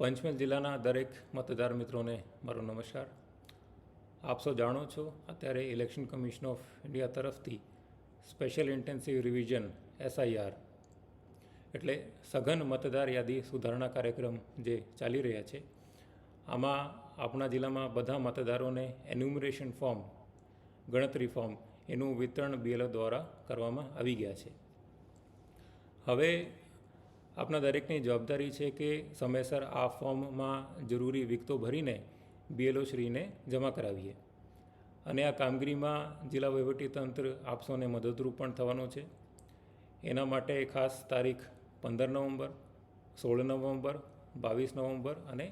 પંચમહાલ જિલ્લાના દરેક મતદાર મિત્રોને મારો નમસ્કાર. આપ સૌ જાણો છો, અત્યારે ઇલેક્શન કમિશન ઓફ ઇન્ડિયા તરફથી સ્પેશિયલ ઇન્ટેન્સિવ રિવિઝન SIR એટલે સઘન મતદાર યાદી સુધારણા કાર્યક્રમ જે ચાલી રહ્યા છે, આમાં આપણા જિલ્લામાં બધા મતદારોને એન્યુમરેશન ફોર્મ, ગણતરી ફોર્મ એનું વિતરણ BLO દ્વારા કરવામાં આવી ગયા છે. હવે આપણા દરેકની જવાબદારી છે કે સમયસર આ ફોર્મમાં જરૂરી વિગતો ભરીને BLO શ્રીને જમા કરાવીએ. અને આ કામગીરીમાં જિલ્લા વહીવટીતંત્ર આપ સૌને મદદરૂપ પણ થવાનો છે. એના માટે ખાસ તારીખ 15 નવેમ્બર, 16 નવેમ્બર, 22 નવેમ્બર અને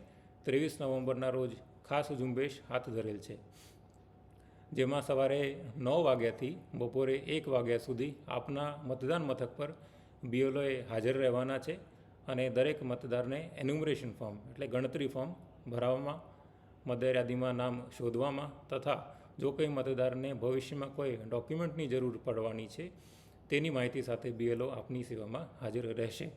23 નવેમ્બરના રોજ ખાસ ઝુંબેશ હાથ ધરેલ છે, જેમાં સવારે 9 વાગ્યાથી બપોરે 1 વાગ્યા સુધી આપના મતદાન મથક પર BLOએ હાજર રહેવાના છે અને દરેક મતદારને એન્યુમરેશન ફોર્મ એટલે ગણતરી ફોર્મ ભરાવવામાં, મતદાર યાદીમાં નામ શોધવામાં તથા જો કોઈ મતદારને ભવિષ્યમાં કોઈ ડોક્યુમેન્ટની જરૂર પડવાની છે તેની માહિતી સાથે BLO આપની સેવામાં હાજર રહેશે.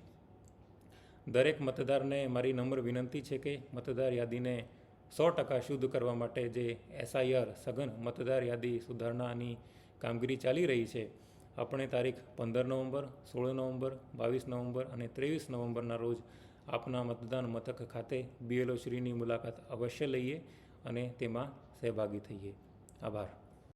દરેક મતદારને મારી નમ્ર વિનંતી છે કે મતદાર યાદીને 100% શુદ્ધ કરવા માટે જે SIR સઘન મતદાર યાદી સુધારણાની કામગીરી ચાલી રહી છે, આપણે તારીખ 15 નવેમ્બર, 16 નવેમ્બર, 22 નવેમ્બર અને 23 નવેમ્બરના રોજ આપના મતદાન મથક ખાતે BLO શ્રીની મુલાકાત અવશ્ય લઈએ અને તેમાં સહભાગી થઈએ. આભાર.